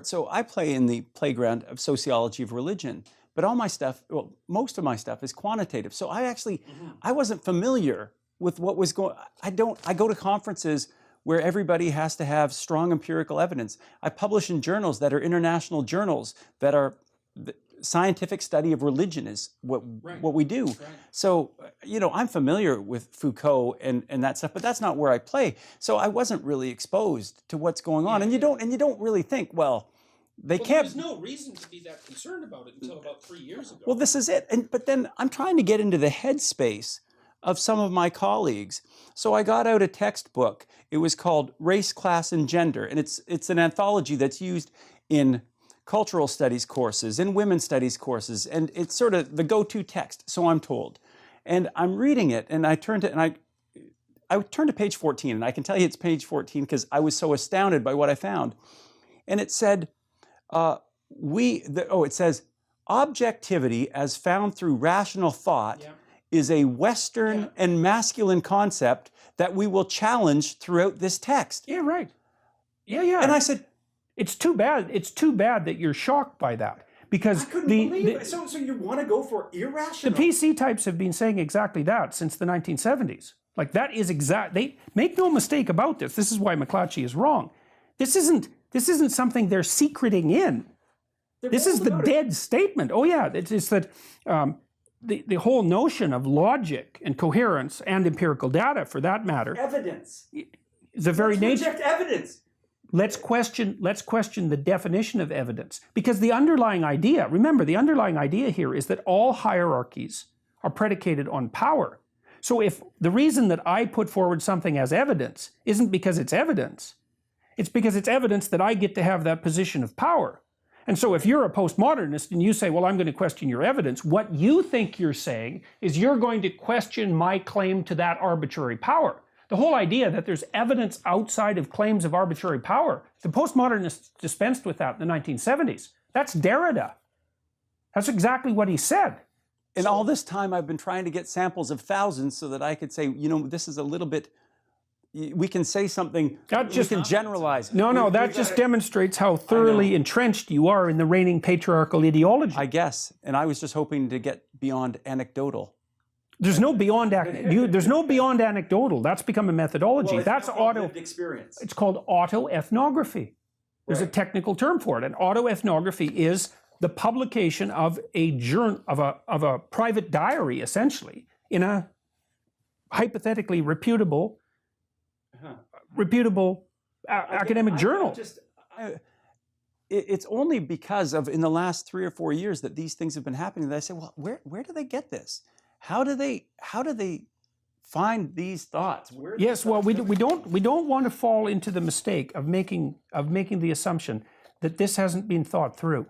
smart. So I play in the playground of sociology of religion, but all my stuff, well, most of my stuff is quantitative. So I actually, I wasn't familiar with what was going, I go to conferences where everybody has to have strong empirical evidence. I publish in journals that are international journals that are, the scientific study of religion is what we do. Right. So, you know, I'm familiar with Foucault and that stuff, but that's not where I play. So I wasn't really exposed to what's going on. And you don't really think, well, they can't. There's no reason to be that concerned about it until about 3 years ago. Well, this is it. But then I'm trying to get into the headspace of some of my colleagues. So I got out a textbook. It was called Race, Class, and Gender. And it's an anthology that's used in cultural studies courses, in women's studies courses. And it's sort of the go-to text, so I'm told. And I'm reading it, and I turned to page 14, and I can tell you it's page 14 because I was so astounded by what I found. And it said, it says, objectivity as found through rational thought is a Western and masculine concept that we will challenge throughout this text. Yeah, right. Yeah. And I said, it's too bad that you're shocked by that. Because I couldn't believe it. So you want to go for irrational? The PC types have been saying exactly that since the 1970s. Like that is they make no mistake about this. This is why MacLatchy is wrong. This isn't something they're secreting in. This is the dead statement. Oh yeah, it's that the whole notion of logic and coherence and empirical data, for that matter, evidence. The very nature. Reject evidence. Let's question the definition of evidence, because the underlying idea, remember, the underlying idea here is that all hierarchies are predicated on power. So if the reason that I put forward something as evidence isn't because it's evidence, it's because it's evidence that I get to have that position of power. And so if you're a postmodernist and you say, well, I'm going to question your evidence, what you think you're saying is you're going to question my claim to that arbitrary power. The whole idea that there's evidence outside of claims of arbitrary power, the postmodernists dispensed with that in the 1970s. That's Derrida. That's exactly what he said. And all this time I've been trying to get samples of thousands so that I could say, you know, this is a little bit, we can say something, we can generalize. No, that just demonstrates how thoroughly entrenched you are in the reigning patriarchal ideology. I guess, and I was just hoping to get beyond anecdotal. There's no beyond anecdotal. That's become a methodology. Well, that's lived experience. It's called autoethnography. There's a technical term for it. And autoethnography is the publication of a private diary, essentially, in a hypothetically reputable academic journal. It's only because of in the last 3 or 4 years that these things have been happening that I say, well, where do they get this? How do they find these thoughts? Yes, well, we don't want to fall into the mistake of making the assumption that this hasn't been thought through.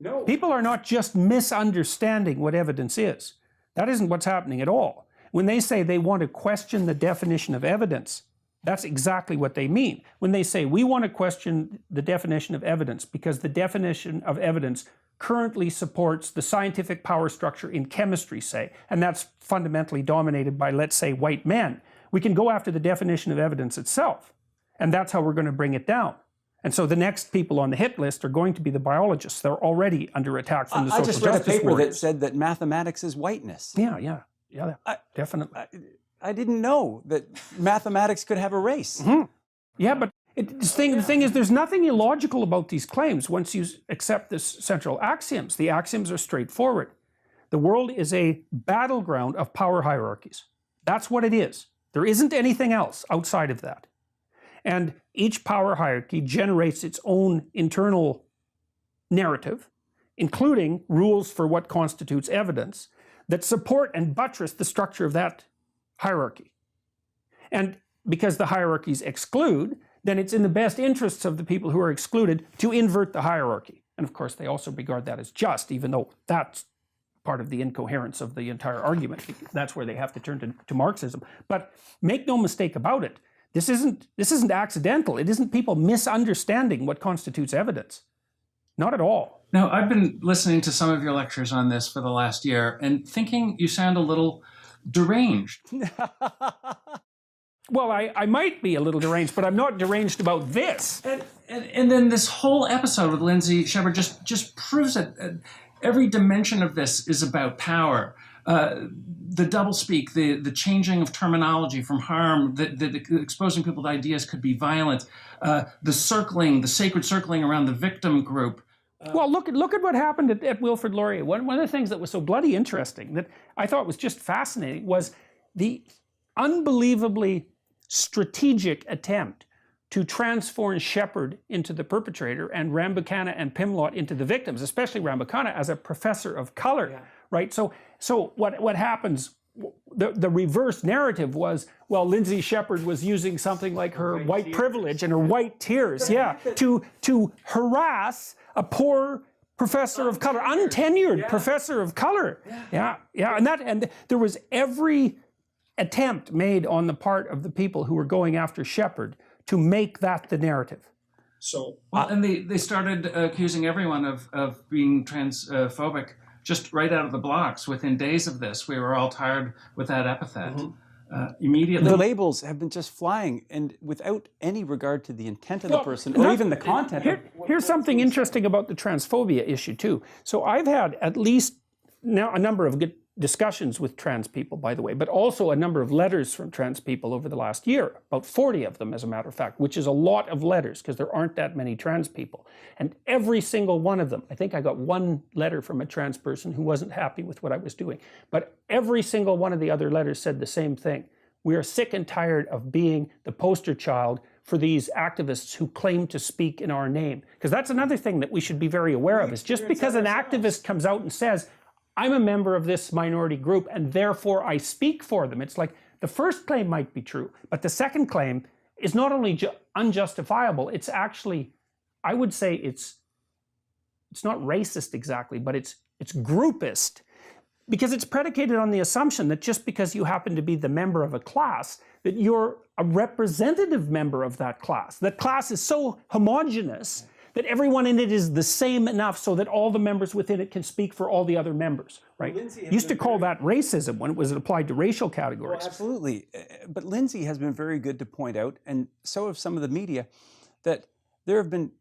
No. People are not just misunderstanding what evidence is. That isn't what's happening at all. When they say they want to question the definition of evidence, that's exactly what they mean. When they say we want to question the definition of evidence because the definition of evidence currently supports the scientific power structure in chemistry, say, and that's fundamentally dominated by, let's say, white men. We can go after the definition of evidence itself, and that's how we're going to bring it down. And so the next people on the hit list are going to be the biologists. They're already under attack from the social justice warriors. I just read a paper that said that mathematics is whiteness. Yeah, definitely. I didn't know that mathematics could have a race. Mm-hmm. Yeah, but the thing is, there's nothing illogical about these claims once you accept this central axioms. The axioms are straightforward. The world is a battleground of power hierarchies. That's what it is. There isn't anything else outside of that. And each power hierarchy generates its own internal narrative, including rules for what constitutes evidence, that support and buttress the structure of that hierarchy. And because the hierarchies exclude, then it's in the best interests of the people who are excluded to invert the hierarchy. And of course, they also regard that as just, even though that's part of the incoherence of the entire argument. That's where they have to turn to Marxism. But make no mistake about it, this isn't accidental. It isn't people misunderstanding what constitutes evidence. Not at all. Now, I've been listening to some of your lectures on this for the last year and thinking you sound a little deranged. Well, I might be a little deranged, but I'm not deranged about this. And then this whole episode with Lindsay Shepherd just proves that every dimension of this is about power. The doublespeak, the changing of terminology from harm, the exposing people to ideas could be violent, the sacred circling around the victim group. Well, look at what happened at Wilfred Laurier. One of the things that was so bloody interesting that I thought was just fascinating was the unbelievably strategic attempt to transform Shepherd into the perpetrator and Rambakana and Pimlott into the victims, especially Rambakana as a professor of color, right? So what happens, the reverse narrative was, well, Lindsay Shepherd was using something like her white privilege and her white tears, to harass a poor professor of color, untenured professor of color. And there was every attempt made on the part of the people who were going after Shepherd to make that the narrative. So, and they started accusing everyone of being transphobic just right out of the blocks. Within days of this, we were all tired with that epithet. Immediately. The labels have been just flying, and without any regard to the intent of the person or even the content. Here's something interesting about the transphobia issue too. So I've had at least now a number of good discussions with trans people, by the way, but also a number of letters from trans people over the last year, about 40 of them as a matter of fact, which is a lot of letters because there aren't that many trans people. And every single one of them, I think I got one letter from a trans person who wasn't happy with what I was doing, but every single one of the other letters said the same thing. We are sick and tired of being the poster child for these activists who claim to speak in our name. Because that's another thing that we should be very aware of, is just because an activist comes out and says, I'm a member of this minority group and therefore I speak for them. It's like the first claim might be true, but the second claim is not only unjustifiable, it's actually, I would say it's not racist exactly, but it's groupist, because it's predicated on the assumption that just because you happen to be the member of a class, that you're a representative member of that class. That class is so homogenous that everyone in it is the same enough so that all the members within it can speak for all the other members, right? Used to call that racism when it was applied to racial categories. Well, absolutely. But Lindsay has been very good to point out, and so have some of the media, that there have been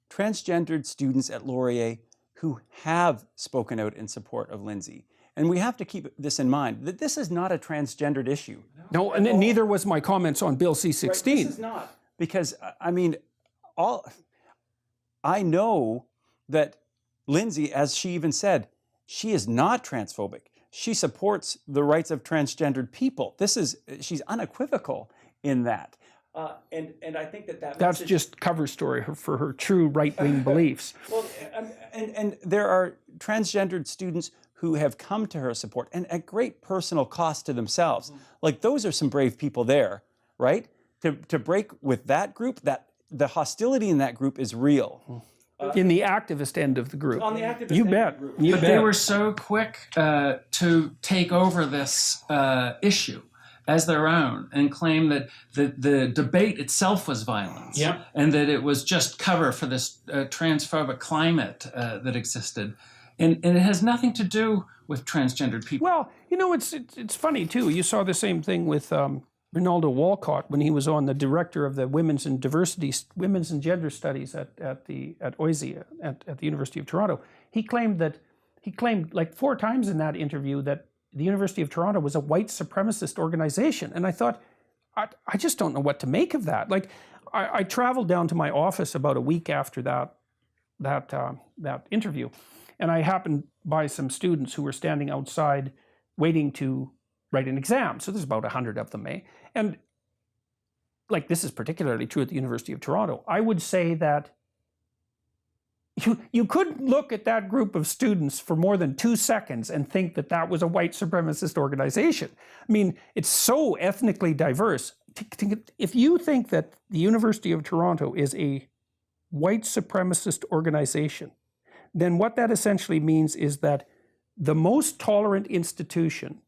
transgendered students at Laurier who have spoken out in support of Lindsay. And we have to keep this in mind, that this is not a transgendered issue. No, and neither was my comments on Bill C-16. Right, this is not. Because, I mean, I know that Lindsay, as she even said, she is not transphobic. She supports the rights of transgendered people. She's unequivocal in that. And I think that's message, just cover story for her true right-wing beliefs. Well, and there are transgendered students who have come to her support, and at great personal cost to themselves. Like, those are some brave people there, right? To break with that group, that the hostility in that group is real. In the activist end of the group. On the activist you end bet. of the group. You But bet. they were so quick to take over this issue as their own and claim that the debate itself was violence, and that it was just cover for this transphobic climate that existed. And it has nothing to do with transgendered people. Well, you know, it's funny too. You saw the same thing with Rinaldo Walcott when he was on the director of the Women's and Gender Studies at OISE at the University of Toronto. He claimed like 4 times in that interview that the University of Toronto was a white supremacist organization, and I thought, I just don't know what to make of that. Like, I traveled down to my office about a week after that interview, and I happened by some students who were standing outside waiting to write an exam. So there's about 100 of them, And like, this is particularly true at the University of Toronto. I would say that you could look at that group of students for more than 2 seconds and think that that was a white supremacist organization. I mean, it's so ethnically diverse. If you think that the University of Toronto is a white supremacist organization, then what that essentially means is that the most tolerant institution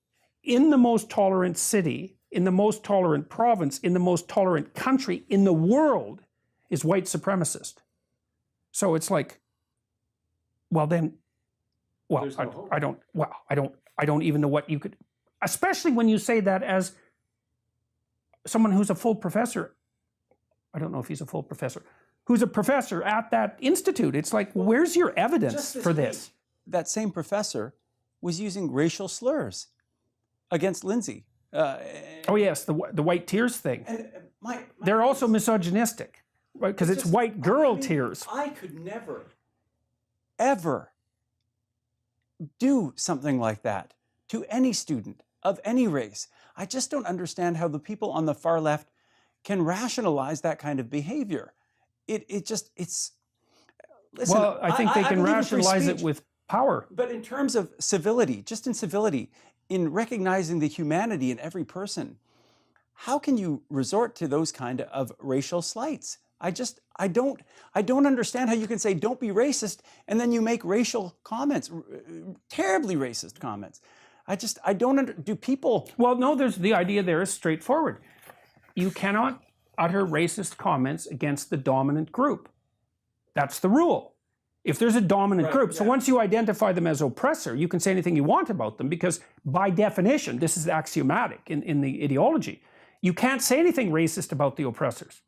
in the most tolerant city, in the most tolerant province, in the most tolerant country in the world is white supremacist. So it's like, well then, well, I don't even know what you could, especially when you say that as someone who's a full professor, I don't know if he's a full professor, who's a professor at that institute. It's like, where's your evidence for this? That same professor was using racial slurs against Lindsay. Oh yes, the white tears thing. And They're also misogynistic, right? Because it's white girl tears. I could never, ever do something like that to any student of any race. I just don't understand how the people on the far left can rationalize that kind of behavior. Listen, Well, I think they can believe in free rationalize it speech, with power. but in terms of civility, just in civility, in recognizing the humanity in every person, how can you resort to those kind of racial slights? I don't understand how you can say don't be racist and then you make racial comments, terribly racist comments. I don't do people. Well, no, the idea there is straightforward. You cannot utter racist comments against the dominant group. That's the rule. If there's a dominant group, so once you identify them as oppressor, you can say anything you want about them because by definition, this is axiomatic in the ideology. You can't say anything racist about the oppressors.